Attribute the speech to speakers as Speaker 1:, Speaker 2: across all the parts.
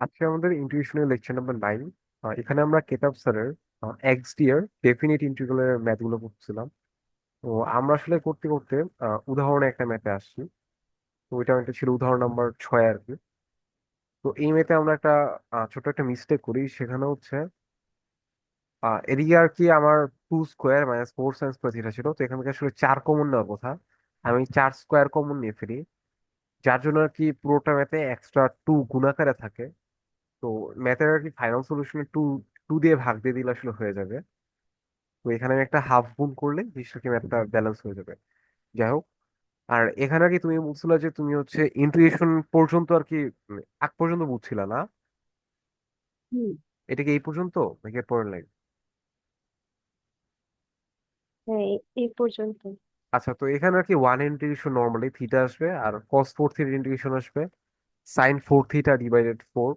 Speaker 1: আজকে আমাদের ইন্টিগ্রেশনের লেকচার নাম্বার 9। এখানে আমরা কেতাব স্যারের এক্স ডি এর ডেফিনিট ইন্টিগ্রালের ম্যাথগুলো করছিলাম। তো আমরা আসলে করতে করতে উদাহরণে একটা ম্যাথে আসছি। তো ওইটা একটা ছিল উদাহরণ নাম্বার 6 আর কি। তো এই ম্যাথে আমরা একটা ছোট একটা মিস্টেক করি, সেখানে হচ্ছে এদিকে আর কি আমার 2² - 4 sin² থিটা ছিল, তো এখান থেকে আসলে 4 কমন নেওয়ার কথা। আমি 4² কমন নিয়ে ফেলি, যার জন্য আর কি পুরোটা ম্যাথে এক্সট্রা 2 গুণাকারে থাকে। তো ম্যাথের আর কি ফাইনাল সলিউশনে টু টু দিয়ে ভাগ দিয়ে দিলে আসলে হয়ে যাবে। তো এখানে আমি একটা হাফ গুণ করলে নিশ্চয়ই কি ম্যাথটা ব্যালেন্স হয়ে যাবে। যাই হোক, আর এখানে আর কি তুমি বলছিলে যে তুমি হচ্ছে ইন্টিগ্রেশন পর্যন্ত আর কি আগ পর্যন্ত বুঝছিলে না।
Speaker 2: হুম।
Speaker 1: এটা কি এই পর্যন্ত নাকি এর পরের লাইন?
Speaker 2: হ্যাঁ, এই পর্যন্ত।
Speaker 1: আচ্ছা, তো এখানে আর কি ওয়ান ইন্টিগ্রেশন নর্মালি থিটা আসবে, আর cos 4 থিটা ইন্টিগ্রেশন আসবে sin 4 থিটা/4।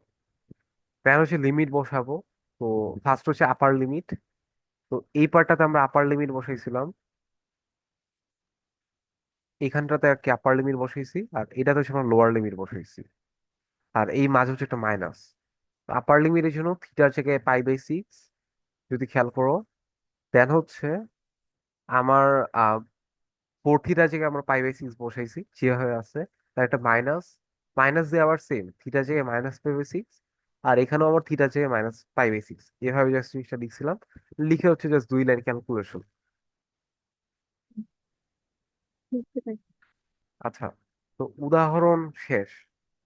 Speaker 1: দেন হচ্ছে লিমিট বসাবো। তো ফার্স্ট হচ্ছে আপার লিমিট। তো এই পার্টটাতে আমরা আপার লিমিট বসাইছিলাম, এখানটাতে আর কি আপার লিমিট বসাইছি, আর এটাতে হচ্ছে আমরা লোয়ার লিমিট বসাইছি। আর এই মাঝে হচ্ছে একটা মাইনাস। আপার লিমিটের জন্য থিটার জায়গায় π/6 যদি খেয়াল করো। দেন হচ্ছে আমার 4 থিটার জায়গায় আমরা π/6 বসাইছি যেভাবে আছে। তার একটা মাইনাস, মাইনাস দিয়ে আবার সেম থিটার জায়গায় -π/6। আর এখানেও আবার থিটার জায়গায় -π/6, এভাবে জাস্ট জিনিসটা লিখছিলাম। লিখে হচ্ছে জাস্ট 2 লাইন ক্যালকুলেশন।
Speaker 2: বুঝতে পারছি।
Speaker 1: আচ্ছা, তো উদাহরণ শেষ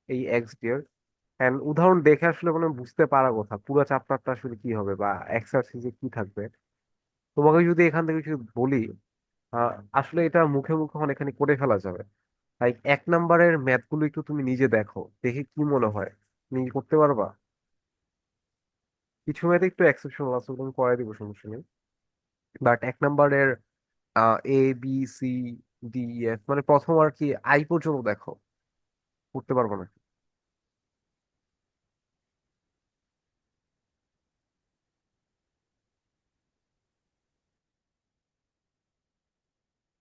Speaker 1: এই এক্স ডিয়ার। এন্ড উদাহরণ দেখে আসলে মানে বুঝতে পারা কথা পুরো চ্যাপ্টারটা আসলে কি হবে বা এক্সারসাইজে কি থাকবে। তোমাকে যদি এখান থেকে কিছু বলি, আসলে এটা মুখে মুখে অনেকখানি করে ফেলা যাবে। তাই 1 নাম্বারের ম্যাথগুলো একটু তুমি নিজে দেখো, দেখে কি মনে হয় তুমি কি করতে পারবা। কিছু ম্যাথ একটু এক্সেপশনাল আছে, ওগুলো আমি করাই দিব, সমস্যা নেই। বাট 1 নাম্বারের A B C D E F মানে প্রথম আর কি আই পর্যন্ত দেখো, করতে পারবো না?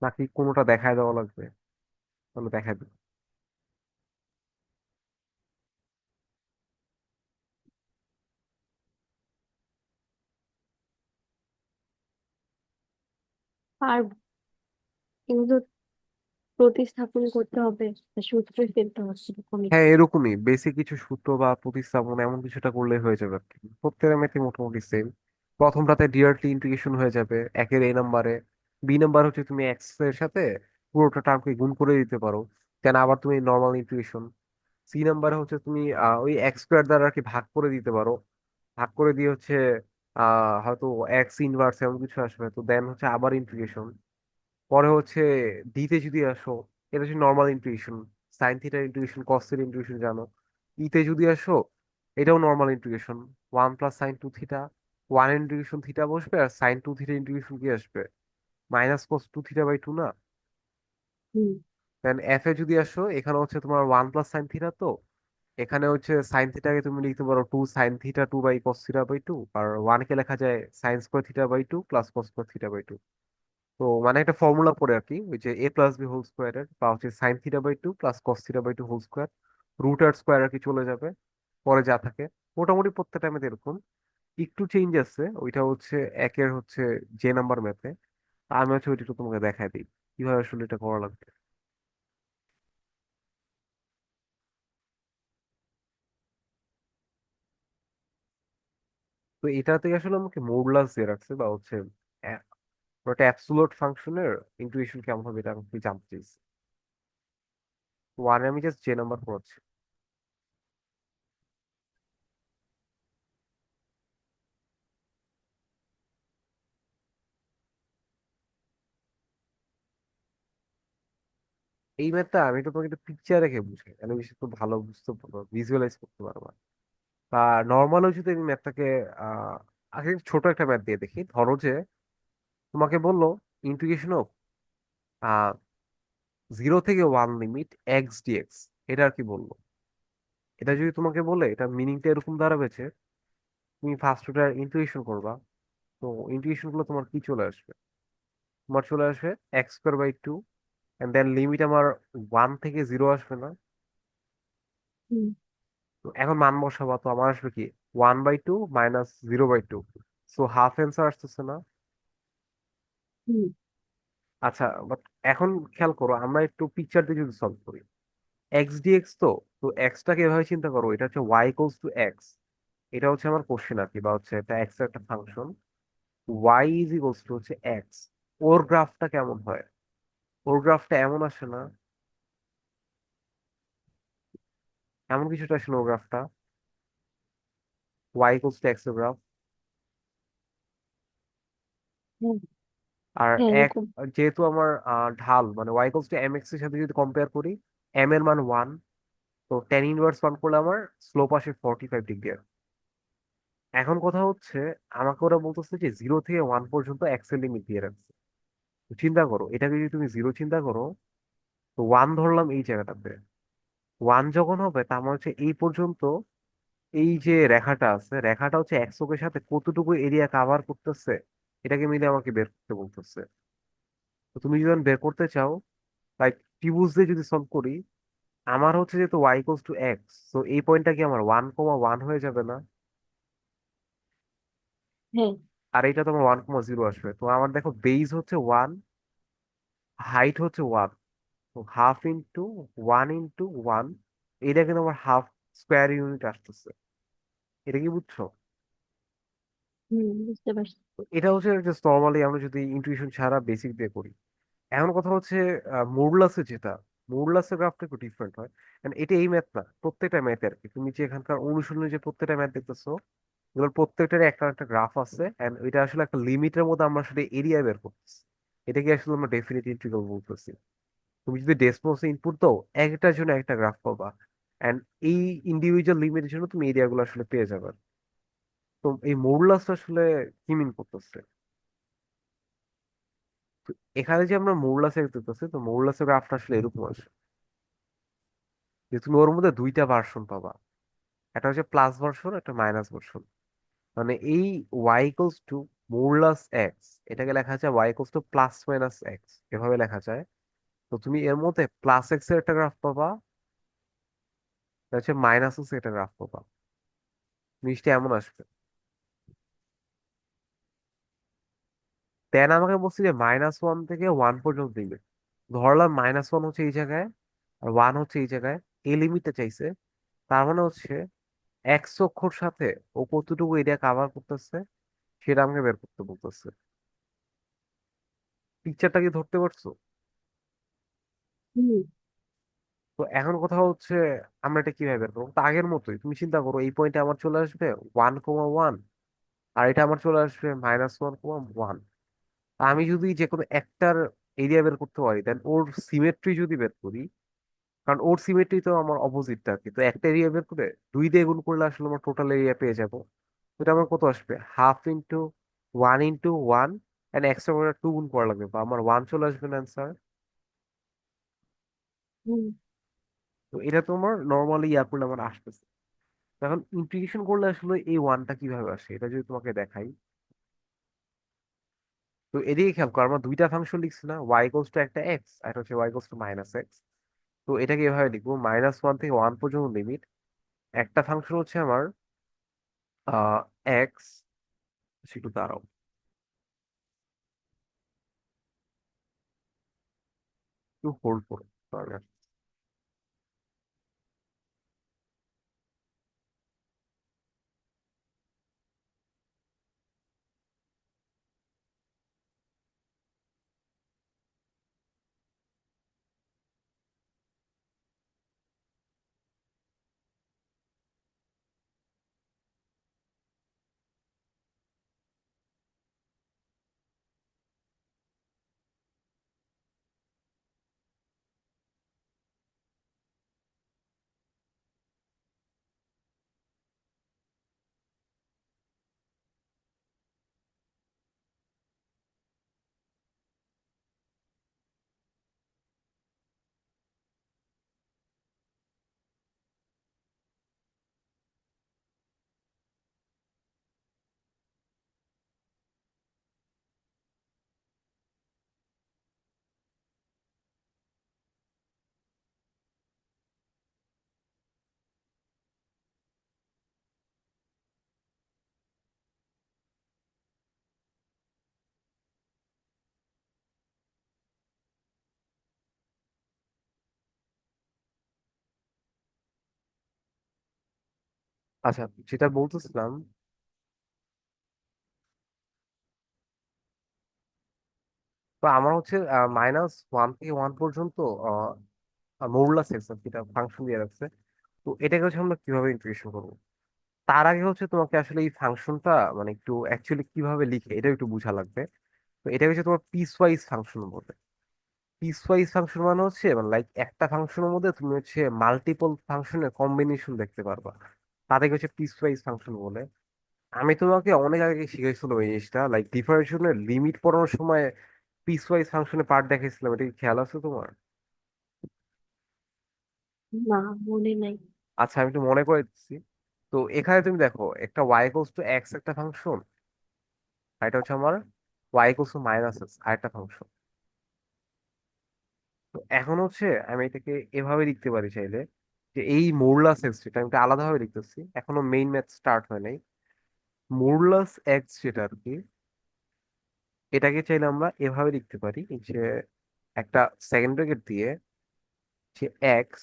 Speaker 1: নাকি কোনোটা দেখায় দেওয়া লাগবে? তাহলে দেখাই দিই।
Speaker 2: আর কিন্তু প্রতিস্থাপন করতে হবে, সূত্রে ফেলতে হচ্ছে এরকমই
Speaker 1: হ্যাঁ,
Speaker 2: তো।
Speaker 1: এরকমই বেসিক কিছু সূত্র বা প্রতিস্থাপন এমন কিছুটা করলে হয়ে যাবে আর কি। প্রত্যেকটা ম্যাথে মোটামুটি সেম। প্রথমটাতে ডিআরটি ইন্টিগ্রেশন হয়ে যাবে একের A নাম্বারে। B নাম্বার হচ্ছে তুমি এক্স এর সাথে পুরোটা টার্মকে গুণ করে দিতে পারো, দেন আবার তুমি নর্মাল ইন্টিগ্রেশন। C নাম্বারে হচ্ছে তুমি ওই x² দ্বারা আর কি ভাগ করে দিতে পারো। ভাগ করে দিয়ে হচ্ছে হয়তো এক্স ইনভার্স এমন কিছু আসবে, তো দেন হচ্ছে আবার ইন্টিগ্রেশন। পরে হচ্ছে ডিতে যদি আসো, এটা হচ্ছে নর্মাল ইন্টিগ্রেশন। সাইন থিটার ইন্টিগ্রেশন, কস থিটার ইন্টিগ্রেশন জানো। ইতে যদি আসো, এটাও normal integration. 1 + sin 2 theta, one integration theta বসবে, আর sin 2 থিটা ইন্টিগ্রেশন কি আসবে, -cos 2 থিটা/2 না।
Speaker 2: হুম।
Speaker 1: দেন এফ এ যদি আসো, এখানে হচ্ছে তোমার 1 + sin থিটা, তো এখানে হচ্ছে সাইন থিটাকে তুমি লিখতে পারো 2 sin 2 cos 2 আর ওয়ানকে লেখা যায় sin² থিটা/2 +cos²থিটা/2। তো মানে একটা ফর্মুলা পড়ে আর কি, ওই যে A+B হোল স্কোয়ারের বা হচ্ছে sin 2 θ/2 +cos 2 θ/2 √r² আর কি চলে যাবে, পরে যা থাকে। মোটামুটি প্রত্যেকটা ম্যাথ এরকম। একটু চেঞ্জ আছে, ওইটা হচ্ছে একের হচ্ছে যে নাম্বার ম্যাথে। আমি হচ্ছে ওইটা একটু তোমাকে দেখাই দিই কিভাবে আসলে এটা করা লাগবে। তো এটাতে আসলে আমাকে মডুলাস দিয়ে রাখছে বা হচ্ছে আহ, ওটা অ্যাবসোলুট ফাংশনের ইন্টুইশন কেমন হবে এটা আমি জানতে চাইছি। ওয়ানে আমি জাস্ট যে নাম্বার পড়াচ্ছি। এই ম্যাথটা আমি তো তোমাকে একটা পিকচার রেখে বুঝাই, তাহলে বেশি তো ভালো বুঝতে পারবো, ভিজুয়ালাইজ করতে পারবা। বা নর্মাল যদি আমি ম্যাথটাকে আহ আগে ছোট একটা ম্যাথ দিয়ে দেখি। ধরো যে তোমাকে বললো ইন্টিগ্রেশন অফ 0 থেকে 1 লিমিট x dx, এটা আর কি বললো। এটা যদি তোমাকে বলে এটা মিনিংটা এরকম দাঁড়াবে যে তুমি ফার্স্ট ওটার ইন্টিগ্রেশন করবা। তো ইন্টিগ্রেশন গুলো তোমার কি চলে আসবে? তোমার চলে আসবে x² / 2, এন্ড দেন লিমিট আমার 1 থেকে 0 আসবে না।
Speaker 2: হুম।
Speaker 1: তো এখন মান বসাবা, তো আমার আসবে কি 1/2 মাইনাস 0/2। সো হাফ অ্যান্সার আসতেছে না?
Speaker 2: হুম।
Speaker 1: আচ্ছা, বাট এখন খেয়াল করো, আমরা একটু পিকচার দিয়ে যদি সলভ করি, এক্স ডিএক্স তো, তো এক্সটাকে এভাবে চিন্তা করো, এটা হচ্ছে ওয়াই ইকুয়ালস টু এক্স। এটা হচ্ছে আমার কোশ্চেন আর কি, বা হচ্ছে এটা এক্স এর একটা function. Y is equals to হচ্ছে এক্স। ওর গ্রাফটা কেমন হয়? ওর গ্রাফটা এমন আসে না? এমন কিছুটা আসে না ওর গ্রাফটা, ওয়াই ইকুয়ালস টু এক্স এর গ্রাফ।
Speaker 2: হ্যাঁ,
Speaker 1: আর
Speaker 2: হ্যাঁ,
Speaker 1: এক,
Speaker 2: এরকম।
Speaker 1: যেহেতু আমার ঢাল মানে Y equals to M X এর সাথে যদি কম্পেয়ার করি, এম এর মান 1, তো টেন ইনভার্স 1 করলে আমার স্লোপ আসে 45 ডিগ্রি। এখন কথা হচ্ছে, আমাকে ওরা বলতেছে যে 0 থেকে 1 পর্যন্ত এক্সেল লিমিট দিয়ে রাখছে। তো চিন্তা করো, এটাকে যদি তুমি 0 চিন্তা করো, তো 1 ধরলাম এই জায়গাটাতে। 1 যখন হবে তার মানে হচ্ছে এই পর্যন্ত, এই যে রেখাটা আছে, রেখাটা হচ্ছে এক্সকের সাথে কতটুকু এরিয়া কাভার করতেছে, এটাকে মিলে আমাকে বের করতে বলতেছে। তো তুমি যদি বের করতে চাও, লাইক ত্রিভুজ দিয়ে যদি সলভ করি, আমার হচ্ছে যেহেতু ওয়াই ইকুয়ালস টু এক্স, তো এই পয়েন্টটা কি আমার 1,1 হয়ে যাবে না?
Speaker 2: হ্যাঁ।
Speaker 1: আর এটা তোমার 1,0 আসবে। তো আমার দেখো বেজ হচ্ছে 1, হাইট হচ্ছে 1, তো হাফ ইন্টু 1 ইন্টু 1, এটা কিন্তু আমার হাফ স্কোয়ার ইউনিট আসতেছে। এটা কি বুঝছো?
Speaker 2: হুম, বুঝতে পারছি।
Speaker 1: তো এটা হচ্ছে জাস্ট নর্মালি আমরা যদি ইনটুইশন ছাড়া বেসিক দিয়ে করি। এখন কথা হচ্ছে মডুলাসে যেটা, মডুলাসের গ্রাফটা একটু ডিফারেন্ট হয়। And এটা এই ম্যাথ না, প্রত্যেকটা ম্যাথে আর কি, তুমি যে এখানকার অনুশীলনে যে প্রত্যেকটা ম্যাথ দেখতেছো, এগুলোর প্রত্যেকটারই একটা একটা গ্রাফ আছে, এন্ড এটা আসলে একটা লিমিটের মধ্যে আমরা আসলে এরিয়া বের করতেছি। এটাকে আসলে আমরা ডেফিনিট ইন্টিগ্রাল বলতেছি। তুমি যদি ডেসমোসে ইনপুট দাও, একটার জন্য একটা গ্রাফ পাবা, এন্ড এই ইন্ডিভিজুয়াল লিমিটের জন্য তুমি এরিয়াগুলো আসলে পেয়ে যাবে। তো এই মডুলাসটা আসলে কি মিন করতেছে? তো এখানে যে আমরা মডুলাসে দেখতেছি, তো মডুলাসের গ্রাফটা আসলে এরকম আসে যে তুমি ওর মধ্যে দুইটা ভার্সন পাবা, একটা হচ্ছে প্লাস ভার্সন, একটা মাইনাস ভার্সন। মানে এই Y equals to modulus X, এটাকে লেখা যায় Y equals to plus minus X, এভাবে লেখা যায়। তো তুমি এর মধ্যে প্লাস এক্স এর একটা গ্রাফ পাবা, এটা হচ্ছে মাইনাস এক্স এর একটা গ্রাফ পাবা। জিনিসটা এমন আসবে। দেন আমাকে বলছি যে -1 থেকে 1 পর্যন্ত দিবে। ধরলাম -1 হচ্ছে এই জায়গায়, আর 1 হচ্ছে এই জায়গায়, এই লিমিটটা চাইছে। তার মানে হচ্ছে এক্স অক্ষর সাথে ও কতটুকু এরিয়া কাভার করতেছে, সেটা আমাকে বের করতে বলতেছে। পিকচারটা কি ধরতে পারছো?
Speaker 2: হুম।
Speaker 1: তো এখন কথা হচ্ছে, আমরা এটা কিভাবে বের করবো? তো আগের মতোই তুমি চিন্তা করো, এই পয়েন্টে আমার চলে আসবে 1,1, আর এটা আমার চলে আসবে -1,1। আমি যদি যে কোনো একটার এরিয়া বের করতে পারি, দেন ওর সিমেট্রি যদি বের করি, কারণ ওর সিমেট্রি তো আমার অপোজিটটা আর কি, তো একটা এরিয়া বের করে 2 দিয়ে গুণ করলে আসলে আমার টোটাল এরিয়া পেয়ে যাবো। তো এটা আমার কত আসবে, ½ × 1 × 1, এন্ড এক্সট্রা করে 2 গুণ করা লাগবে, বা আমার 1 চলে আসবে না অ্যান্সার।
Speaker 2: হুম।
Speaker 1: তো এটা তোমার নর্মালি ইয়া করলে আমার আসতেছে। তো এখন ইন্টিগ্রেশন করলে আসলে এই ওয়ানটা কিভাবে আসে, এটা যদি তোমাকে দেখাই, তো এদিকে খেয়াল করো, আমরা দুইটা ফাংশন লিখছি না, ওয়াই ইকুয়ালস টু একটা এক্স, আর এটা হচ্ছে Y equals to minus X. তো এটাকে এভাবে লিখবো, -1 থেকে 1 পর্যন্ত লিমিট। একটা ফাংশন হচ্ছে আমার এক্স, একটু দাঁড়াও, একটু হোল্ড করো। Sorry। আচ্ছা, যেটা বলতেছিলাম, তো আমার হচ্ছে -1 থেকে 1 পর্যন্ত মডুলাস এক্স যেটা ফাংশন দিয়ে রাখছে। তো এটাকে হচ্ছে আমরা কিভাবে ইন্টিগ্রেশন করবো? তার আগে হচ্ছে তোমাকে আসলে এই ফাংশনটা মানে একটু অ্যাকচুয়ালি কিভাবে লিখে এটা একটু বোঝা লাগবে। তো এটা হচ্ছে তোমার পিস ওয়াইজ ফাংশন বলে। পিস ওয়াইজ ফাংশন মানে হচ্ছে মানে লাইক একটা ফাংশনের মধ্যে তুমি হচ্ছে মাল্টিপল ফাংশনের কম্বিনেশন দেখতে পারবা, তাদেরকে হচ্ছে পিস ওয়াইজ ফাংশন বলে। আমি তোমাকে অনেক আগে শিখাইছিলাম এই জিনিসটা, লাইক ডিফারেন্সিয়েশনের লিমিট পড়ানোর সময় পিস ওয়াইজ ফাংশনের পার্ট দেখাইছিলাম, এটা কি খেয়াল আছে তোমার?
Speaker 2: না, মনে নাই।
Speaker 1: আচ্ছা, আমি একটু মনে করে দিচ্ছি। তো এখানে তুমি দেখো একটা ওয়াই ইকুয়ালস টু এক্স একটা ফাংশন, আর এটা হচ্ছে আমার Y equals to minus X আরেকটা ফাংশন। তো এখন হচ্ছে আমি এটাকে এভাবে লিখতে পারি চাইলে, যে এই মোরলাস এক্স যেটা আমি এটা আলাদাভাবে লিখতেছি, এখনো মেইন ম্যাথ স্টার্ট হয় নাই। মোরলাস এক্স যেটা আর কি, এটাকে চাইলে আমরা এভাবে লিখতে পারি যে একটা সেকেন্ড ব্র্যাকেট দিয়ে যে এক্স,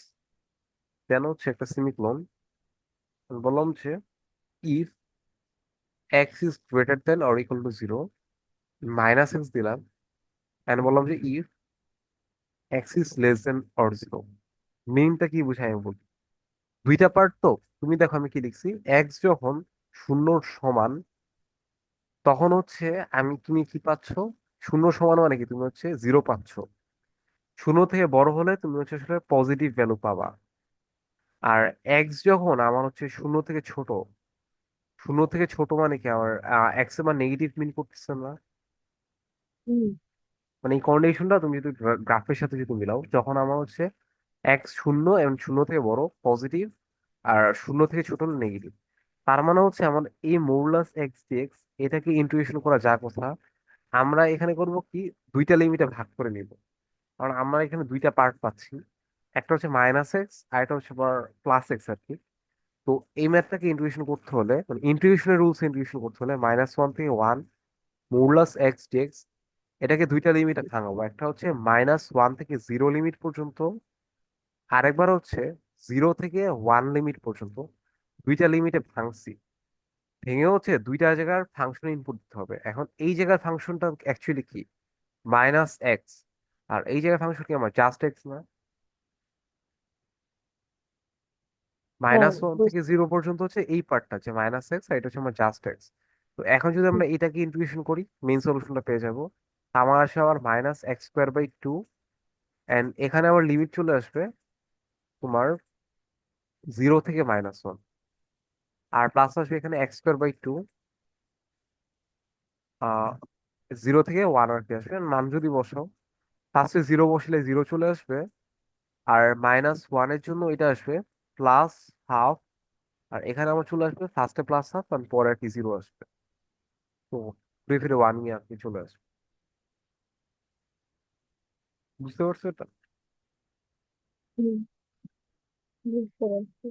Speaker 1: দেন হচ্ছে একটা সেমিকোলন, বললাম যে if x is greater then or equal to zero, minus x দিলাম, এন্ড বললাম যে if x is less then or zero. মেইনটা কি বুঝাই আমি বলি, দুইটা পার্ট তো। তুমি দেখো আমি কি লিখছি, এক্স যখন শূন্যর সমান, তখন হচ্ছে তুমি কি পাচ্ছ, শূন্য সমান মানে কি তুমি হচ্ছে জিরো পাচ্ছ। শূন্য থেকে বড় হলে তুমি হচ্ছে আসলে পজিটিভ ভ্যালু পাবা। আর এক্স যখন আমার হচ্ছে শূন্য থেকে ছোট, শূন্য থেকে ছোট মানে কি আমার এক্স এর মান নেগেটিভ মিন করতেছে না?
Speaker 2: হুম।
Speaker 1: মানে এই কন্ডিশনটা তুমি যদি গ্রাফের সাথে যদি মিলাও, যখন আমার হচ্ছে এক্স শূন্য এবং শূন্য থেকে বড় পজিটিভ, আর শূন্য থেকে ছোট হলো নেগেটিভ, তার মানে হচ্ছে আমার এই মডুলাস এক্স ডিএক্স এটাকে ইন্টিগ্রেশন করা যা কথা, আমরা এখানে করব কি, দুইটা লিমিটে ভাগ করে নিব। কারণ আমরা এখানে দুইটা পার্ট পাচ্ছি, একটা হচ্ছে মাইনাস এক্স আর একটা হচ্ছে প্লাস এক্স আর কি। তো এই ম্যাথটাকে ইন্টিগ্রেশন করতে হলে মানে ইন্টিগ্রেশনের রুলস ইন্টিগ্রেশন করতে হলে -1 থেকে 1 মডুলাস এক্স ডিএক্স, এটাকে দুইটা লিমিটে ভাঙাবো। একটা হচ্ছে -1 থেকে 0 লিমিট পর্যন্ত, আরেকবার হচ্ছে 0 থেকে 1 লিমিট পর্যন্ত। দুইটা লিমিটে ভাঙছি, ভেঙে হচ্ছে দুইটা জায়গার ফাংশন ইনপুট দিতে হবে। এখন এই জায়গার ফাংশনটা অ্যাকচুয়ালি কি, -x, আর এই জায়গার ফাংশন কি আমার জাস্ট এক্স না?
Speaker 2: হ্যাঁ,
Speaker 1: -1 থেকে 0 পর্যন্ত হচ্ছে এই পার্টটা যে -x, আর এটা হচ্ছে আমার জাস্ট এক্স। তো এখন যদি আমরা এটাকে ইন্টিগ্রেশন করি, মেইন সলিউশনটা পেয়ে যাব। আমার আসে আবার -x² বাই 2, অ্যান্ড এখানে আবার লিমিট চলে আসবে তোমার 0 থেকে -1, আর প্লাস আসবে এখানে x² বাই 2, 0 থেকে 1 আর কি আসবে মান যদি বসাও, ফার্স্টে জিরো বসলে জিরো চলে আসবে, আর -1 এর জন্য এটা আসবে +12, আর এখানে আমার চলে আসবে ফার্স্টে +12 আর পরে আর কি জিরো আসবে। তো ঘুরে ফিরে 1 নিয়ে আর কি চলে আসবে। বুঝতে পারছো এটা?
Speaker 2: হুম, বুঝতে পারছি।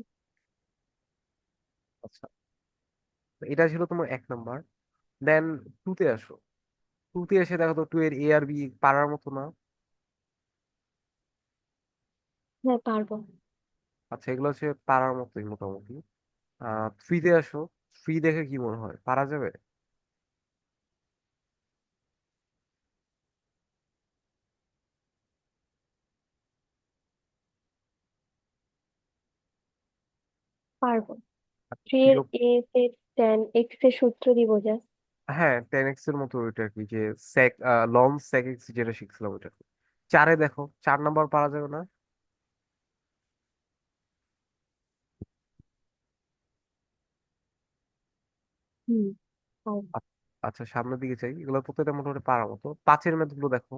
Speaker 1: আচ্ছা, তো এটা ছিল তোমার 1 নাম্বার। দেন টুতে আসো। টুতে এসে দেখো তো টু এর এ আর বি পারার মতো না।
Speaker 2: হ্যাঁ, পারবো।
Speaker 1: আচ্ছা, এগুলো হচ্ছে পারার মতোই মোটামুটি। থ্রিতে আসো। থ্রি দেখে কি মনে হয়, পারা যাবে?
Speaker 2: পারবো। থ্রি
Speaker 1: থ্রি,
Speaker 2: এর এ তে টেন এক্স এর সূত্র দিব যা।
Speaker 1: হ্যাঁ 10x এর মতো ওইটা আর কি, যে সেক লন সেক এক্স যেটা শিখছিলাম ওইটা। চারে দেখো, 4 নাম্বার পারা যাবে না?
Speaker 2: হুম, পারবো।
Speaker 1: আ- আচ্ছা, সামনের দিকে চাই, এগুলো প্রত্যেকটা মোটামুটি পারার মতো। পাঁচের ম্যাথ গুলো দেখো।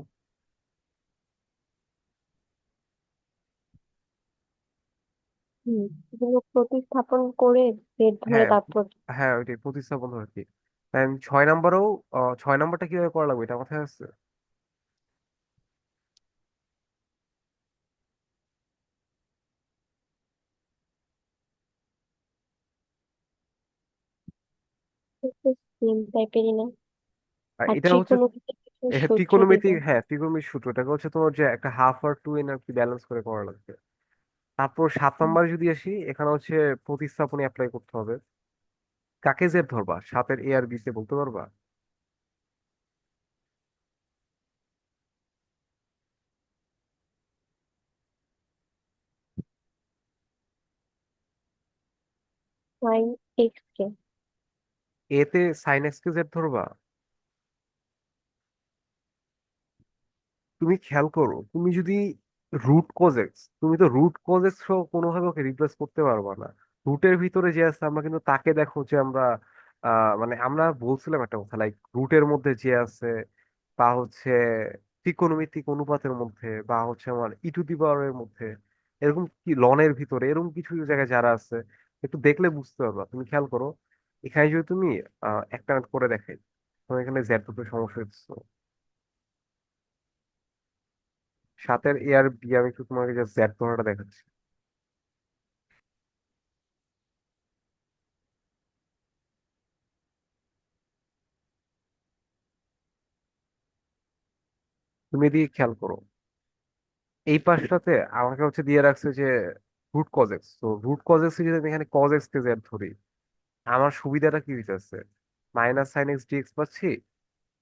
Speaker 2: হুম, এগুলো প্রতিস্থাপন করে বের ধরে
Speaker 1: হ্যাঁ,
Speaker 2: তারপর।
Speaker 1: হ্যাঁ ওইটাই প্রতিস্থাপন আর কি। 6 নাম্বারও, 6 নাম্বারটা কিভাবে করা লাগবে এটা মাথায় আছে?
Speaker 2: সেম টাইপেরই না?
Speaker 1: আর
Speaker 2: আর
Speaker 1: এটা হচ্ছে
Speaker 2: ত্রিকোণমিতিক কিছু
Speaker 1: এটা
Speaker 2: সূত্র দিব।
Speaker 1: ত্রিকোণমিতিক, হ্যাঁ ত্রিকোণমিতিক সূত্র, এটাকে হচ্ছে তোমার যে একটা হাফ আর টু এন আর কি ব্যালেন্স করে করা লাগবে। তারপর 7 নম্বরে যদি আসি, এখানে হচ্ছে প্রতিস্থাপনী অ্যাপ্লাই করতে হবে। কাকে জেড ধরবা? 7-এর এ আর বি তে বলতে পারবা?
Speaker 2: সাইন এক্স কে।
Speaker 1: এ তে সাইন এক্স কে জেড ধরবা? তুমি খেয়াল করো, তুমি যদি রুট কজ এক্স, তুমি তো রুট কজ এক্স কোনোভাবে ওকে রিপ্লেস করতে পারবা না। রুটের ভিতরে যে আছে আমরা কিন্তু তাকে দেখো যে আমরা মানে আমরা বলছিলাম একটা কথা, লাইক রুটের মধ্যে যে আছে, বা হচ্ছে ত্রিকোণমিতিক অনুপাতের মধ্যে, বা হচ্ছে আমার ই টু দি পাওয়ারের মধ্যে, এরকম কি লনের ভিতরে এরকম কিছু জায়গায় যারা আছে, একটু দেখলে বুঝতে পারবা। তুমি খেয়াল করো, এখানে যদি তুমি একটা করে দেখাই, তোমার এখানে জেড দুটো সমস্যা হচ্ছে। 7-এর এ আর বি, আমি একটু তোমাকে জাস্ট জেড ধরাটা দেখাচ্ছি। তুমি এদিকে খেয়াল করো, এই পাশটাতে আমাকে হচ্ছে দিয়ে রাখছে যে রুট কজ এক্স। তো রুট কজ এক্স যদি আমি এখানে কজ এক্স কে জেড ধরি, আমার সুবিধাটা কি হইতেছে? মাইনাস সাইন এক্স ডিএক্স পাচ্ছি।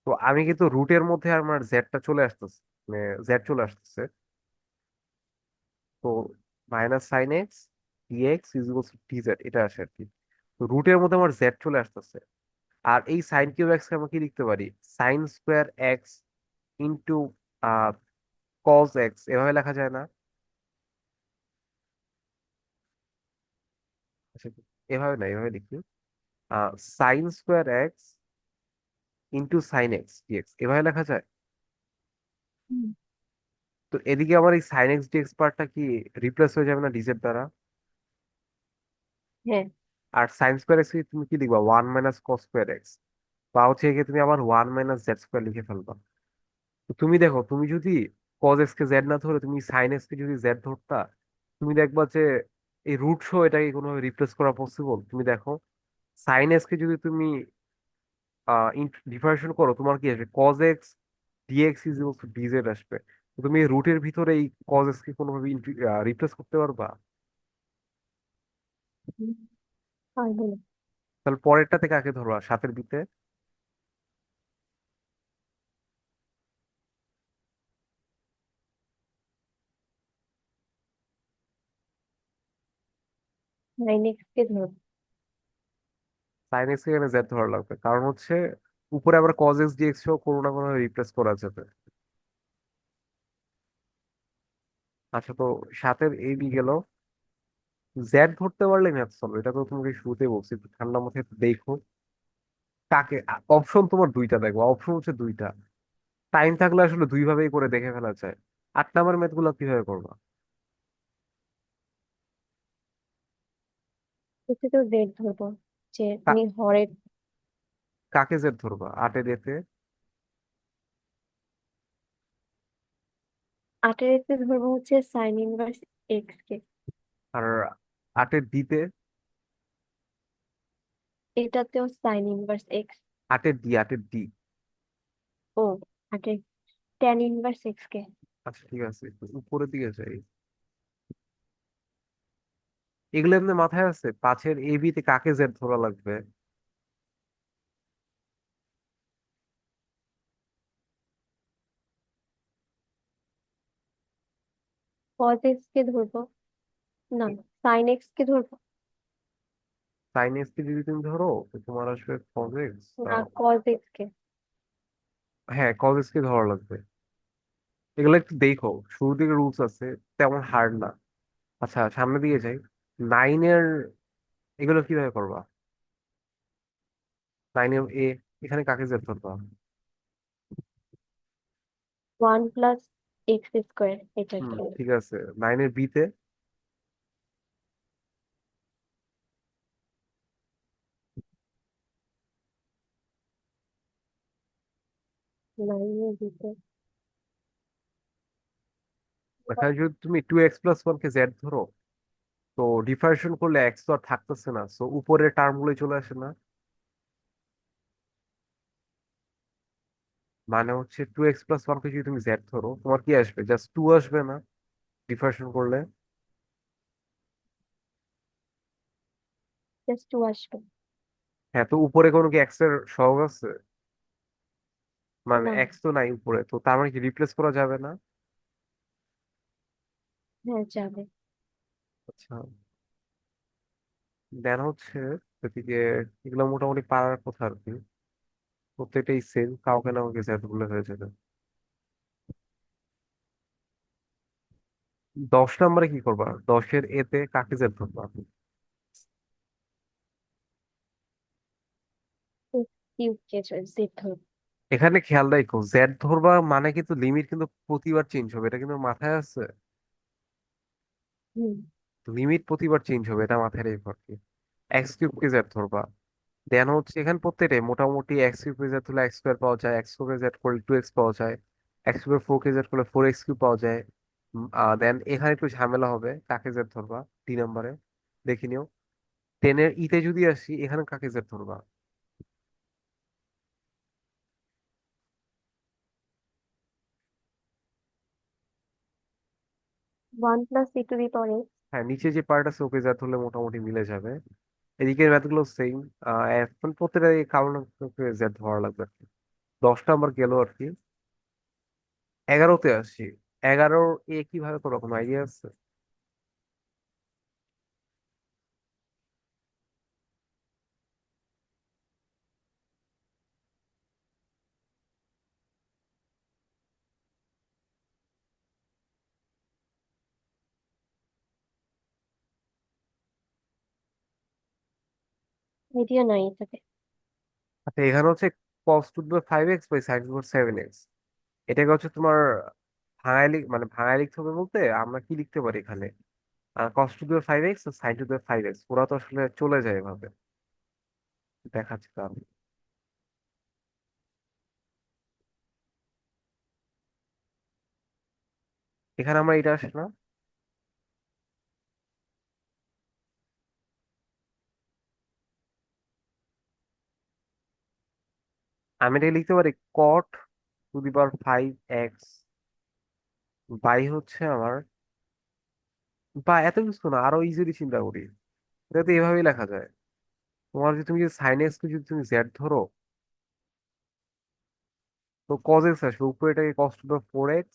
Speaker 1: তো আমি কিন্তু রুটের মধ্যে আমার জেডটা চলে আসতেছে, মানে জেড চলে আসতেছে। তো minus sine x dx is to dz, এটা আসে আর কি। তো রুটের মধ্যে আমার জেড চলে আসতেছে। আর এই সাইন কিউব এক্স কে আমরা কি লিখতে পারি? Sine square X into cos X, এভাবে লেখা যায় না? আচ্ছা, এভাবে না, এভাবে লিখি, sine square X into sine x dx, এভাবে লেখা যায়।
Speaker 2: হুম।
Speaker 1: তো এদিকে আমার এই সাইন এক্স ডিএক্স পার্টটা কি রিপ্লেস হয়ে যাবে না ডিজেড দ্বারা?
Speaker 2: হ্যাঁ।
Speaker 1: আর সাইন স্কোয়ার এক্স তুমি কি লিখবা? 1 - cos স্কোয়ার এক্স, বা হচ্ছে একে তুমি আবার 1 - জেড স্কোয়ার লিখে ফেলবা। তো তুমি দেখো, তুমি যদি কজ এক্স কে জেড না ধরে তুমি সাইন এক্স কে যদি জেড ধরতা, তুমি দেখবা যে এই রুট সহ এটাকে কোনোভাবে রিপ্লেস করা পসিবল? তুমি দেখো, সাইন এক্স কে যদি তুমি ডিফারেন্সিয়েশন করো, তোমার কি আসবে? Cos X dx is equal to dz আসবে। তো তুমি রুটের ভিতরে এই কজ এক্স কে কোনোভাবে রিপ্লেস করতে পারবা?
Speaker 2: হুম, পারবো না।
Speaker 1: তাহলে পরেরটাতে কাকে ধরবা? 7-এর বিতে?
Speaker 2: সাইন এক্স কে ধরো।
Speaker 1: সাইন এক্স এখানে জেড ধরা লাগবে, কারণ হচ্ছে উপরে আবার কজ এক্স ডিএক্স সহ কোনো না কোনো রিপ্লেস করা যাবে। আচ্ছা, তো 7-এর এই বি গেল। জেড ধরতে পারলে ম্যাথ সলভ, এটা তো তোমাকে শুরুতে বলছি, একটু ঠান্ডা মাথায় একটু দেখো কাকে। অপশন তোমার দুইটা, দেখবো অপশন হচ্ছে দুইটা। টাইম থাকলে আসলে দুই ভাবেই করে দেখে ফেলা যায়। 8 নাম্বার ম্যাথ গুলো কিভাবে করবা?
Speaker 2: এতে তো জেড ধরবো, যে
Speaker 1: কা-
Speaker 2: তুমি হরের।
Speaker 1: কাকে জেড ধরবা 8-এর এতে?
Speaker 2: 8-এর এতে ধরবো হচ্ছে সাইন ইনভার্স এক্স কে।
Speaker 1: আর 8-এর দিতে?
Speaker 2: এটাতেও সাইন ইনভার্স এক্স।
Speaker 1: 8-এর ডি।
Speaker 2: ও, 8-এর ট্যান ইনভার্স এক্স কে।
Speaker 1: আচ্ছা ঠিক আছে, একটু উপরের দিকে যাই। এগুলো এমনি মাথায় আছে, 5-এর এ বি তে কাকে জেড ধরা লাগবে?
Speaker 2: কজ এক্স কে ধরবো, না, সাইন এক্স কে ধরবো।
Speaker 1: সাইন এক্স কে যদি তুমি ধরো, তো তোমার আসবে কজ এক্স।
Speaker 2: না, কজ এক্স কে।
Speaker 1: হ্যাঁ, কজ এক্স কে ধরা লাগবে। এগুলো একটু দেখো, শুরুর দিকে রুলস আছে, তেমন হার্ড না। আচ্ছা, সামনের দিকে যাই। 9-এর এগুলো কিভাবে করবা? 9-এর এ, এখানে কাকে জেড ধরবা?
Speaker 2: 1 + x² এটাকে।
Speaker 1: ঠিক আছে। 9-এর বি তে?
Speaker 2: 9-এর ভিতরে
Speaker 1: এখানে যদি তুমি 2x+1 কে জেড ধরো, তো ডিফারেন্সিয়েশন করলে এক্স তো আর থাকতেছে না, সো উপরের টার্ম গুলো চলে আসে না? মানে হচ্ছে 2x+1 কে যদি তুমি জেড ধরো, তোমার কি আসবে? জাস্ট 2 আসবে না ডিফারেন্সিয়েশন করলে?
Speaker 2: প্লাস টু আসবে।
Speaker 1: হ্যাঁ, তো উপরে কোনো কি এক্স এর সহগ আছে? মানে
Speaker 2: না।
Speaker 1: এক্স তো নাই উপরে, তো তার মানে কি রিপ্লেস করা যাবে না?
Speaker 2: হ্যাঁ, যাবে।
Speaker 1: আচ্ছা, দেন হচ্ছে এদিকে এগুলো মোটামুটি পারার কথা আর কি। প্রত্যেকটাই সেম, কাউকে না কাউকে জেড বলে হয়ে যাবে। 10 নম্বরে কি করবা? 10-এর এতে কাকে জেড ধরবা?
Speaker 2: কিউবকে জেড ধরবো।
Speaker 1: এখানে খেয়াল রাখো, জেড ধরবা মানে কিন্তু লিমিট কিন্তু প্রতিবার চেঞ্জ হবে, এটা কিন্তু মাথায় আছে।
Speaker 2: হুম।
Speaker 1: লিমিট প্রতিবার চেঞ্জ হবে, এটা মাথায় রেখো আর কি। এক্স কিউব কে জেড ধরবা, দেন হচ্ছে এখানে প্রত্যেকটাই মোটামুটি এক্স কিউব কে জেড হলে এক্স স্কোয়ার পাওয়া যায়, এক্স কে জেড করলে 2x পাওয়া যায়, এক্স কিউবের 4 কে জেড করলে 4x কিউব পাওয়া যায়। দেন এখানে একটু ঝামেলা হবে, কাকে জেড ধরবা 3 নম্বরে, দেখি নিও। 10-এর ইতে যদি আসি, এখানে কাকে জেড ধরবা?
Speaker 2: 1 + e⁻x।
Speaker 1: হ্যাঁ, নিচে যে পার্ট আছে ওকে জেড ধরলে মোটামুটি মিলে যাবে। এদিকের ম্যাথগুলো সেম। এখন প্রত্যেকটা কারণ জেড ধরা লাগবে আর কি। 10 নম্বর গেল আর কি। 11তে আসি। 11 কিভাবে করো, কোনো আইডিয়া আছে?
Speaker 2: আইডিয়া নাই এটাতে।
Speaker 1: আচ্ছা, এখানে হচ্ছে cos to the 5x by sin to the 7x, এটাকে হচ্ছে তোমার মানে ভাঙায় লিখতে হবে বলতে আমরা কি লিখতে পারি এখানে? cos টু দি 5x আর sin টু দি 5x, ওরা তো আসলে চলে যায় এভাবে। দেখাচ্ছি তো আমি। এখানে আমরা এটা আসে না, আমি এটা লিখতে পারি cot to the power 5x by হচ্ছে আমার, বা এত কিছু না, আরো ইজিলি চিন্তা করি, এটা তো এভাবেই লেখা যায়। তোমার যদি তুমি যদি সাইন এক্স কে যদি তুমি জেড ধরো, তো কজ এক্স আসবে উপরে, এটাকে cos to the 4x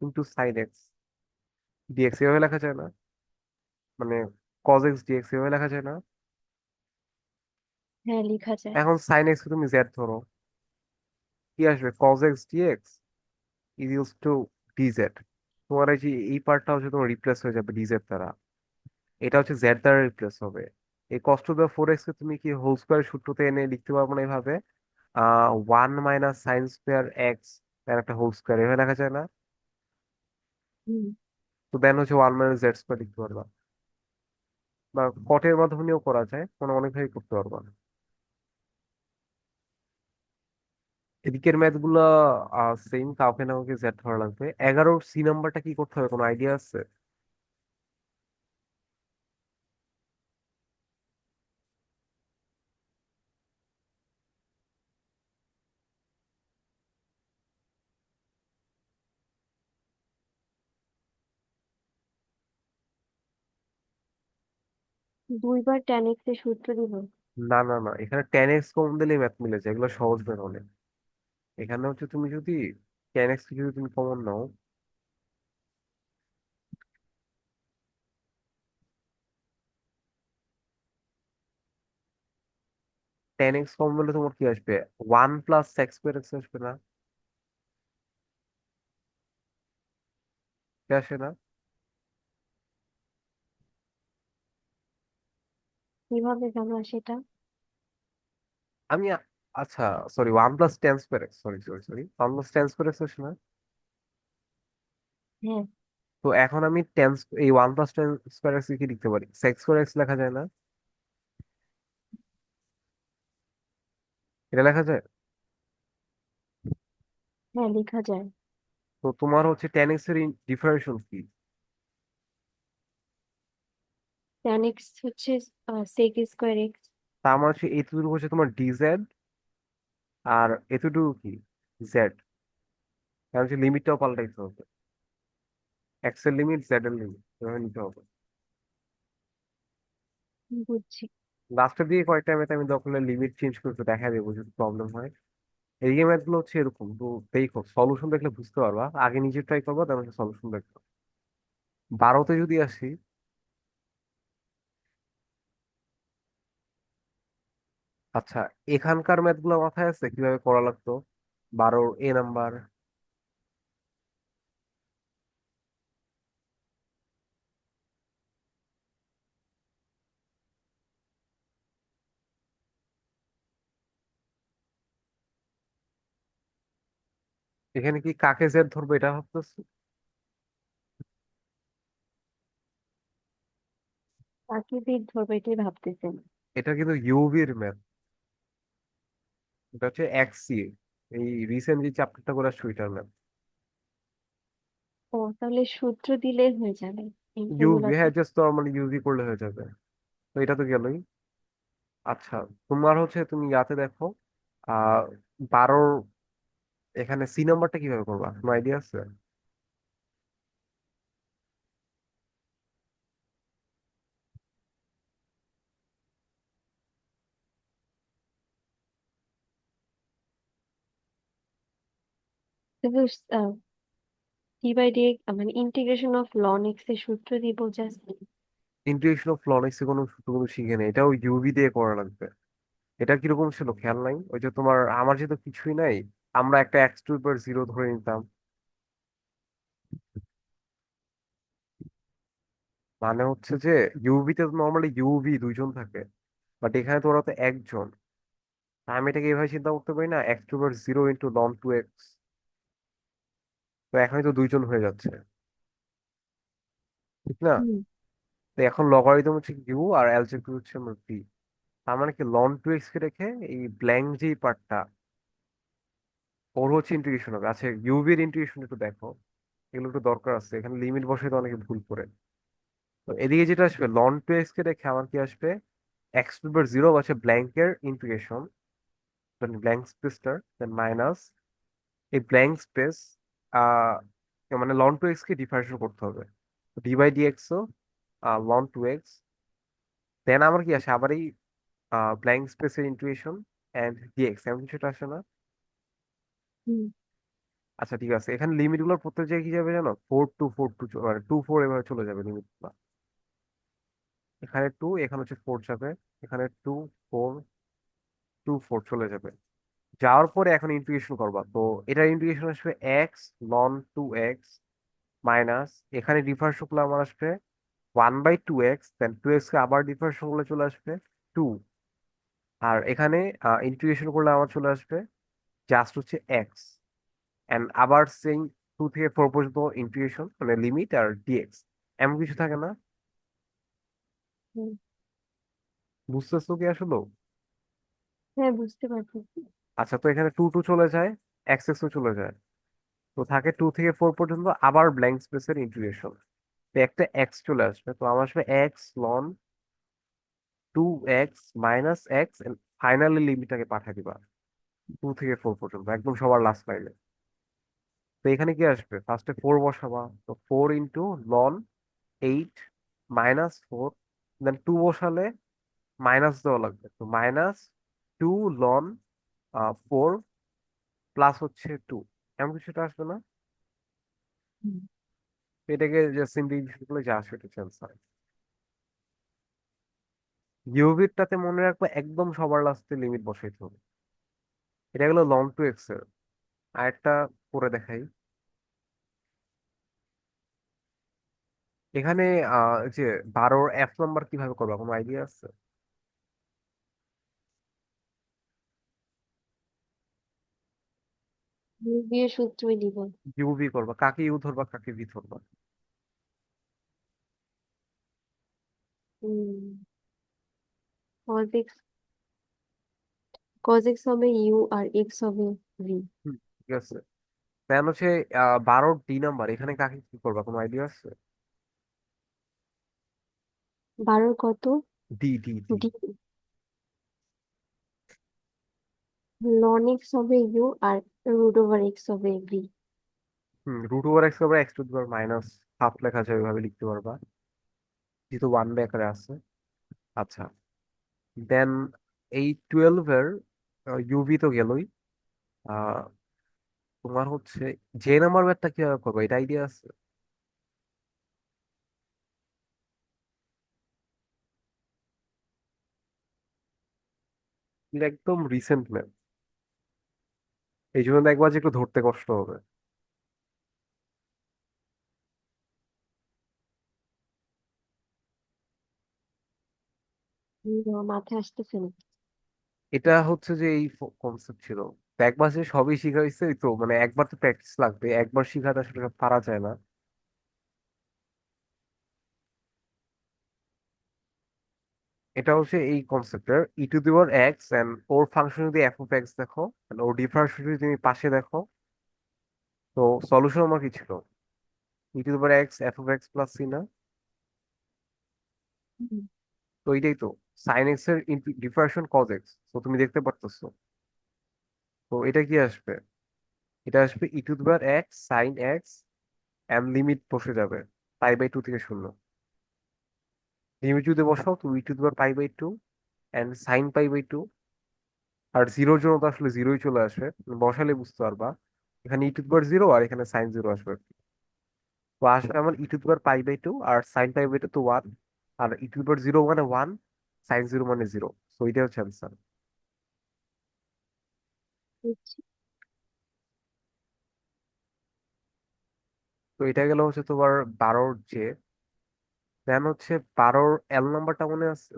Speaker 1: into sine x dx, এভাবে লেখা যায় না? মানে কজ এক্স ডিএক্স এভাবে লেখা যায় না?
Speaker 2: হ্যাঁ, লেখা যায়।
Speaker 1: এখন সাইন এক্স কে তুমি জেড ধরো, কি আসবে? Cos X dx is to dz. তোমার এই যে এই পার্টটা হচ্ছে তোমার রিপ্লেস হয়ে যাবে ডিজেড দ্বারা, এটা হচ্ছে জেড দ্বারা রিপ্লেস হবে। এই কস টু দা 4x কে তুমি কি হোল স্কোয়ার সূত্রতে এনে লিখতে পারবো না এভাবে? 1 - sin² x তার একটা হোল স্কোয়ার, এভাবে লেখা যায় না?
Speaker 2: হুম।
Speaker 1: তো দেন হচ্ছে 1 - z² লিখতে পারবা, বা কটের মাধ্যমে নিয়েও করা যায়, কোনো অনেকভাবে করতে পারবা। এদিকের ম্যাথ গুলা সেম, কাউকে না কাউকে জেড ধরা লাগবে। 11-এর সি নাম্বারটা কি করতে হবে, কোনো আইডিয়া আছে?
Speaker 2: দুইবার tan x এর সূত্র দিব।
Speaker 1: না না না, এখানে 10x কমন দিলে ম্যাথ মিলে যায়, এগুলো সহজ ম্যাথ অনেক। এখানে হচ্ছে তুমি যদি 10x কে যদি তুমি কমন নাও, 10x কমন দিলে তোমার কি আসবে? 1 + x² আসবে না? কি আসে না?
Speaker 2: কিভাবে জানলা সেটা?
Speaker 1: আমি আচ্ছা, sorry, 1 + tan²x, sorry sorry sorry, 1 + tan²x আসে না?
Speaker 2: হ্যাঁ।
Speaker 1: তো এখন আমি এই 1 + tan² কি লিখতে পারি? sec² লেখা যায় না? এটা লেখা যায়।
Speaker 2: হ্যাঁ, লেখা যায়।
Speaker 1: তো তোমার হচ্ছে 10x এর ডিফারেন্সিয়েশন কি?
Speaker 2: tan x হচ্ছে sec²x।
Speaker 1: তা আমার হচ্ছে এতটুকু হচ্ছে তোমার ডিজেড, আর এতটুকু কি জেড, কারণ হচ্ছে লিমিটটাও পাল্টাইতে হবে, এক্স এর লিমিট জেড এর লিমিট এভাবে নিতে হবে।
Speaker 2: বুঝছি।
Speaker 1: লাস্টের দিকে কয়েকটা ম্যাথ আমি যখন লিমিট চেঞ্জ করে একটু দেখা দেবো যদি প্রবলেম হয়। এই ম্যাথ গুলো হচ্ছে এরকম, তো দেখো সলিউশন দেখলে বুঝতে পারবা, আগে নিজে ট্রাই করবা তারপর সলিউশন দেখবা। 12তে যদি আসি, আচ্ছা, এখানকার ম্যাথ গুলো মাথায় আছে কিভাবে করা লাগতো? 12 এ নাম্বার। এখানে কি কাকে জেড ধরবো এটা ভাবতেছি।
Speaker 2: বাকি দিক ধরবো এটাই ভাবতেছেন?
Speaker 1: এটা কিন্তু ইউভির ম্যাথ, এটা হচ্ছে এক্সসি, এই রিসেন্ট যে চ্যাপ্টারটা করে আসছে ওইটার ম্যাথ।
Speaker 2: ও, তাহলে সূত্র দিলে হয়ে যাবে
Speaker 1: ইউভি,
Speaker 2: এগুলাতে।
Speaker 1: হ্যাঁ, জাস্ট নর্মালি ইউভি করলে হয়ে যাবে। তো এটা তো গেলই। আচ্ছা, তোমার হচ্ছে তুমি ইয়াতে দেখো, 12 এখানে সি নাম্বারটা কিভাবে করবা, কোনো আইডিয়া আছে?
Speaker 2: তবে ডি বাই ডি মানে ইন্টিগ্রেশন অফ লন এক্স এর সূত্র দিব জাস্ট।
Speaker 1: ইন্টিগ্রেশন অফ লনেক্স কোনো সূত্র কোনো শিখে নেই, এটাও ইউভি দিয়ে করা লাগবে। এটা কিরকম ছিল খেয়াল নাই, ওই যে তোমার আমার যেহেতু কিছুই নাই, আমরা একটা এক্স টু পাওয়ার জিরো ধরে নিতাম। মানে হচ্ছে যে ইউভি তে নর্মালি ইউভি দুইজন থাকে, বাট এখানে তো ওরা তো একজন। আমি এটাকে এইভাবে চিন্তা করতে পারি না, X to power zero into ln two X, তো এখানে তো দুইজন হয়ে যাচ্ছে, ঠিক না?
Speaker 2: হুম।
Speaker 1: তো এখন লগারিদম হচ্ছে ইউ আর এলজেব্রা হচ্ছে আমার ভি। তার মানে কি লন টু এক্স কে রেখে এই ব্ল্যাঙ্ক যেই পার্টটা, ওর হচ্ছে ইন্টিগ্রেশন হবে। আচ্ছা, ইউভি এর ইন্টিগ্রেশন একটু দেখো, এগুলো একটু দরকার আছে, এখানে লিমিট বসে তো অনেকে ভুল করে। তো এদিকে যেটা আসবে লন টু এক্স কে রেখে আমার কি আসবে, এক্স টু পাওয়ার জিরো আছে ব্ল্যাঙ্কের ইন্টিগ্রেশন, দেন ব্ল্যাঙ্ক স্পেসটা, দেন মাইনাস এই ব্ল্যাঙ্ক স্পেস, আহ মানে লন টু এক্স কে ডিফারেন্সিয়েট করতে হবে, ডি বাই ডি এক্স ও লন টু এক্স। দেন আমার কি আসে আবার এই ব্ল্যাঙ্ক স্পেসের ইন্টিগ্রেশন এন্ড ডিএক্স, এমন কিছুটা আসে না?
Speaker 2: হুম।
Speaker 1: আচ্ছা ঠিক আছে, এখানে লিমিট গুলোর প্রত্যেক জায়গায় কি যাবে জানো, 4 টু 4 টু, মানে 2 4 এভাবে চলে যাবে লিমিট গুলো। এখানে 2, এখানে হচ্ছে 4 যাবে, এখানে 2 4 2 4 চলে যাবে। যাওয়ার পরে এখন ইন্টিগ্রেশন করবা, তো এটার ইন্টিগ্রেশন আসবে x ln two X minus, এখানে ডিফারেন্স গুলো আমার আসবে 1/2x, দেন 2x কে আবার ডিফারেন্স গুলো চলে আসবে 2। আর এখানে ইন্টিগ্রেশন করলে আমার চলে আসবে জাস্ট হচ্ছে এক্স, এন্ড আবার সেই 2 থেকে 4 পর্যন্ত ইন্টিগ্রেশন মানে লিমিট আর ডিএক্স, এমন কিছু থাকে না?
Speaker 2: হুম।
Speaker 1: বুঝতেছো কি আসলে?
Speaker 2: হ্যাঁ, বুঝতে পারতেছি।
Speaker 1: আচ্ছা, তো এখানে 2 2 চলে যায়, এক্স এক্সও চলে যায়, তো থাকে 2 থেকে 4 পর্যন্ত আবার ব্ল্যাঙ্ক স্পেসের ইন্টিগ্রেশন। তো একটা এক্স চলে আসবে, তো আমার আসবে x ln 2x minus x, finally লিমিটটাকে পাঠিয়ে দিবা 2 থেকে 4 পর্যন্ত একদম সবার লাস্ট লাইনে। তো এখানে কি আসবে, ফার্স্টে 4 বসাবা, তো 4 ইন্টু লন 8 মাইনাস 4, দেন 2 বসালে মাইনাস দেওয়া লাগবে, তো মাইনাস 2 লন 4 প্লাস হচ্ছে 2, এমন কিছুটা আসবে না?
Speaker 2: হুম।
Speaker 1: তো এটাকে যে সিম্পলিফিকেশন করলে যা আসবে এটা অ্যান্সার। ইউভিরটাতে মনে রাখবো একদম সবার লাস্টে লিমিট বসাইতে হবে। এটা গেলো লন টু এক্স এর। আরেকটা করে দেখাই। এখানে যে 12 এফ নাম্বার কিভাবে করবা, কোনো আইডিয়া আছে?
Speaker 2: দিয়ে সূত্রই দিব।
Speaker 1: ইউভি করবা, কাকে ইউ ধরবা কাকে ভি ধরবা?
Speaker 2: কজ এক্স, কজ এক্স হবে ইউ আর এক্স হবে ভি।
Speaker 1: হুম, ঠিক আছে। দেন হচ্ছে 12 ডি নাম্বার, এখানে কাকে কি করবা, কোনো আইডিয়া আছে?
Speaker 2: 12 কত?
Speaker 1: D D D.
Speaker 2: D, ln x হবে ইউ আর রুট ওভার এক্স হবে ভি।
Speaker 1: রুট ওভার এক্স করবা, x to the power minus half লেখা যায় ওইভাবে লিখতে পারবা, যেহেতু ওয়ান বাই আকারে আছে। আচ্ছা, দেন এই 12-এর ইউভি তো গেলই। আহ, তোমার হচ্ছে জে নাম্বার ম্যাথটা কিভাবে করবো এটা আইডিয়া আছে? এটা একদম রিসেন্ট ম্যাথ, এই জন্য একবার যে একটু ধরতে কষ্ট হবে।
Speaker 2: মাথায় আসতেছে না।
Speaker 1: এটা হচ্ছে যে এই কনসেপ্ট ছিল, তো একবার যে সবই শিখা হয়েছে তো মানে একবার তো প্র্যাকটিস লাগবে, একবার শিখাতে আসলে পারা যায় না। এটা হচ্ছে এই কনসেপ্টের e⁻x এন্ড ওর ফাংশন যদি f(x) দেখো and ওর ডিফারেন্স যদি তুমি পাশে দেখো, তো সলিউশন আমার কি ছিল? e⁻x f(x) প্লাস c না?
Speaker 2: হুম।
Speaker 1: তো এইটাই তো sin x এর ডিফারেন্সিয়েশন cos x, তো তুমি দেখতে পারতেছো। তো এটা কি আসবে? এটা আসবে e⁻x sin x and limit বসে যাবে π/2 থেকে শূন্য। লিমিট যদি বসাও তো e⁻π/2 এন্ড sin π/2, আর জিরোর জন্য তো আসলে জিরোই চলে আসবে, বসালে বুঝতে পারবা। এখানে e⁻0 আর এখানে sin 0 আসবে। তো আসবে আমার e⁻π/2 আর sin π/2 তো 1, আর e⁻0 মানে 1, sin 0 মানে 0। তো এটাই হচ্ছে অ্যান্সার।
Speaker 2: বুঝছি।
Speaker 1: তো এটা গেল হচ্ছে তোমার 12-র যে, দেন হচ্ছে 12-র এল নাম্বারটা মনে আছে?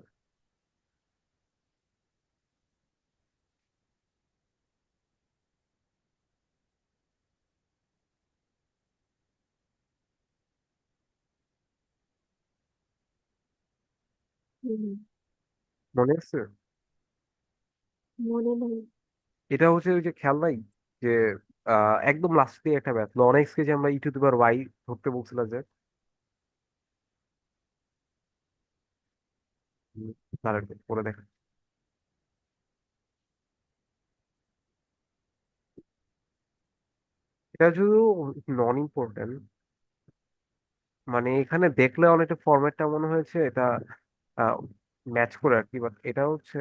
Speaker 2: হুম,
Speaker 1: মনে আছে?
Speaker 2: মনে নাই।
Speaker 1: এটা হচ্ছে ওই যে খেয়াল নাই যে একদম লাস্টে একটা ম্যাথ লন এক্স কে যে আমরা e⁻y ধরতে বলছিলাম যে, দাঁড়ান পরে দেখা। এটা শুধু নন ইম্পর্টেন্ট, মানে এখানে দেখলে অনেকটা ফরম্যাটটা মনে হয়েছে এটা ম্যাচ করে আর কি, বাট এটা হচ্ছে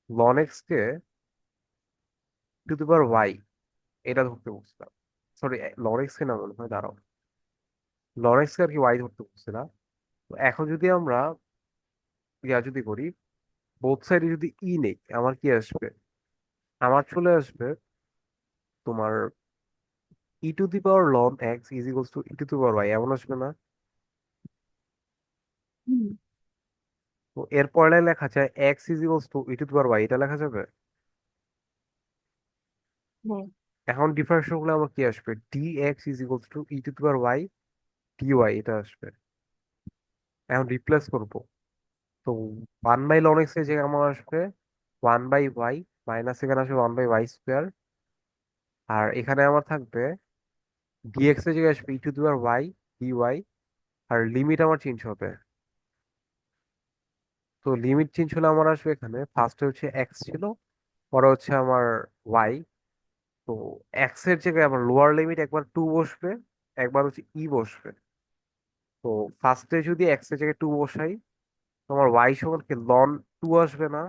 Speaker 1: লন এক্স কে e⁻y এটা ধরতে বলছিলাম। সরি, লন এক্স কে না মনে হয়, দাঁড়াও, লন এক্স কে আর কি ওয়াই ধরতে বলছিলাম। তো এখন যদি আমরা ইয়া যদি করি, বোথ সাইডে যদি ই নেই, আমার কি আসবে? আমার চলে আসবে তোমার e⁻ln x is equals two e⁻y, এমন আসবে না?
Speaker 2: হুম।
Speaker 1: তো এর পরে লেখা যায় x is equals two e⁻y, এটা লেখা যাবে।
Speaker 2: হ্যাঁ।
Speaker 1: এখন ডিফারেন্সিয়েশন গুলো আমার কি আসবে? dx is equals two e⁻y dy, এটা আসবে। এখন রিপ্লেস করব, তো 1/ln x এর জায়গায় আমার আসবে 1/y, মাইনাস এখানে আসবে 1/y², আর এখানে আমার থাকবে dx এর জায়গায় আসবে e⁻y dy, আর লিমিট আমার চেঞ্জ হবে। তো লিমিট চেঞ্জ হলে আমার আসবে এখানে ফার্স্টে হচ্ছে এক্স ছিল, পরে হচ্ছে আমার ওয়াই। তো এক্স এর জায়গায় আমার লোয়ার লিমিট একবার 2 বসবে, একবার হচ্ছে ই বসবে। তো ফার্স্টে যদি এক্স এর জায়গায় 2 বসাই, তোমার ওয়াই সমান কি লন 2 আসবে না?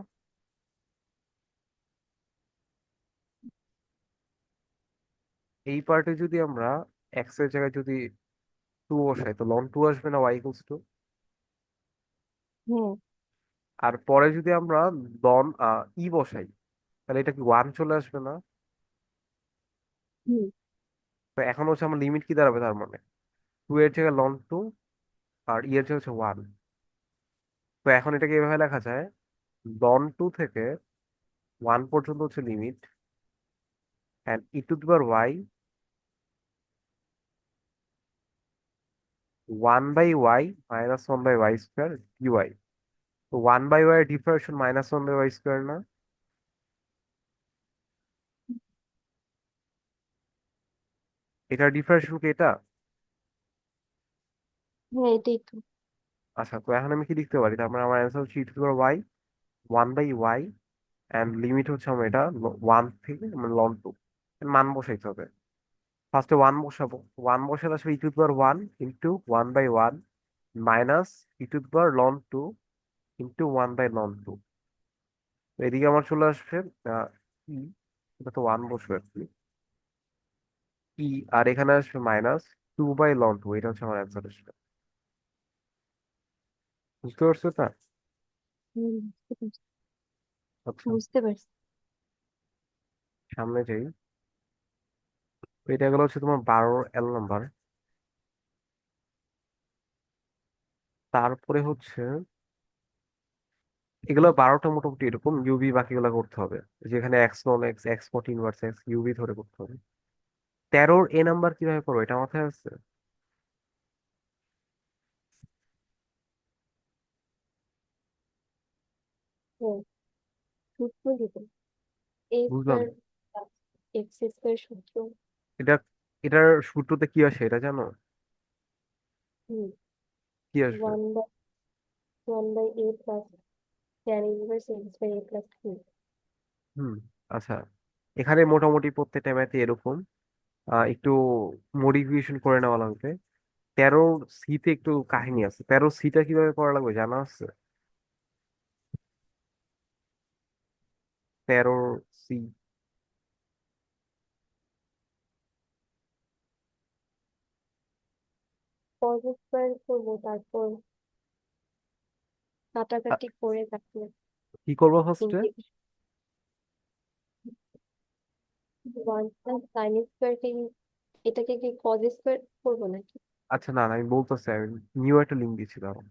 Speaker 1: এই পার্টে যদি আমরা এক্স এর জায়গায় যদি 2 বসাই তো লন 2 আসবে না ওয়াই ইকুয়ালস টু?
Speaker 2: হ্যাঁ।
Speaker 1: আর পরে যদি আমরা লন ই বসাই, তাহলে এটা কি 1 চলে আসবে না?
Speaker 2: হুম।
Speaker 1: তো এখন হচ্ছে আমার লিমিট কি দাঁড়াবে তার মানে? 2 এর জায়গায় লন 2, আর ই এর জায়গায় হচ্ছে 1। তো এখন এটাকে এভাবে লেখা যায়, লন 2 থেকে 1 পর্যন্ত হচ্ছে limit, and e⁻y 1/y minus 1/y² dy। তো 1/y এর ডিফারেন্সিয়েশন মাইনাস 1/y² না? এটার ডিফারেন্সিয়েশন কি এটা?
Speaker 2: হ্যাঁ, এটাই তো।
Speaker 1: আচ্ছা, তো এখন আমি কি লিখতে পারি? তার মানে আমার অ্যান্সার হচ্ছে e⁻y 1/y, অ্যান্ড লিমিট হচ্ছে আমার এটা 1 থেকে মানে লন 2, মান বসাইতে হবে। ফার্স্টে 1 বসাবো, 1 বসালে আসবে e⁻1 into 1/1 minus e⁻ln 2 into 1/ln 2। তো এদিকে আমার চলে আসবে আহ, ই, এটা তো ওয়ান বসবে আর কি, ই, আর এখানে আসবে মাইনাস 2/ln 2, এটা হচ্ছে আমার অ্যান্সার আসবে। বুঝতে পারছো তা?
Speaker 2: বুঝতে পারছি।
Speaker 1: আচ্ছা,
Speaker 2: বুঝতে পারছি।
Speaker 1: সামনে যাই। তো এটা গেলো হচ্ছে তোমার 12 নাম্বার। তারপরে হচ্ছে এগুলো 12টা মোটামুটি এরকম ইউভি, বাকিগুলো করতে হবে, যেখানে x non x, x not inverse x, UV ধরে করতে হবে। 13-র এ নাম্বার কিভাবে করবো এটা মাথায় আছে?
Speaker 2: হ্যাঁ, সূত্র দিব। এ
Speaker 1: বুঝলাম।
Speaker 2: স্কোয়ার এক্স স্কোয়ার সূত্র।
Speaker 1: এটা, এটার সূত্রতে কি আসে এটা জানো?
Speaker 2: হুম।
Speaker 1: কি আসবে?
Speaker 2: 1/a plus tan inverse x/a+b।
Speaker 1: হুম। আচ্ছা, এখানে মোটামুটি প্রত্যেকটা ম্যাথে এরকম একটু মডিফিকেশন করে নেওয়া লাগবে। 13 সিতে একটু কাহিনী আছে, 13 সিটা কিভাবে করা লাগবে জানা আছে? 13 সি।
Speaker 2: cos স্কোয়ার করবো, তারপর কাটাকাটি করে তারপর
Speaker 1: কি করবো ফার্স্টে?
Speaker 2: ইন্টিগ্রেশন। 1 প্লাস sin স্কোয়ারকে এটাকে কি cos স্কোয়ার করবো নাকি?
Speaker 1: আচ্ছা, না না, আমি বলতেছি, আমি নিউ একটা লিঙ্ক দিচ্ছি, দাঁড়াও।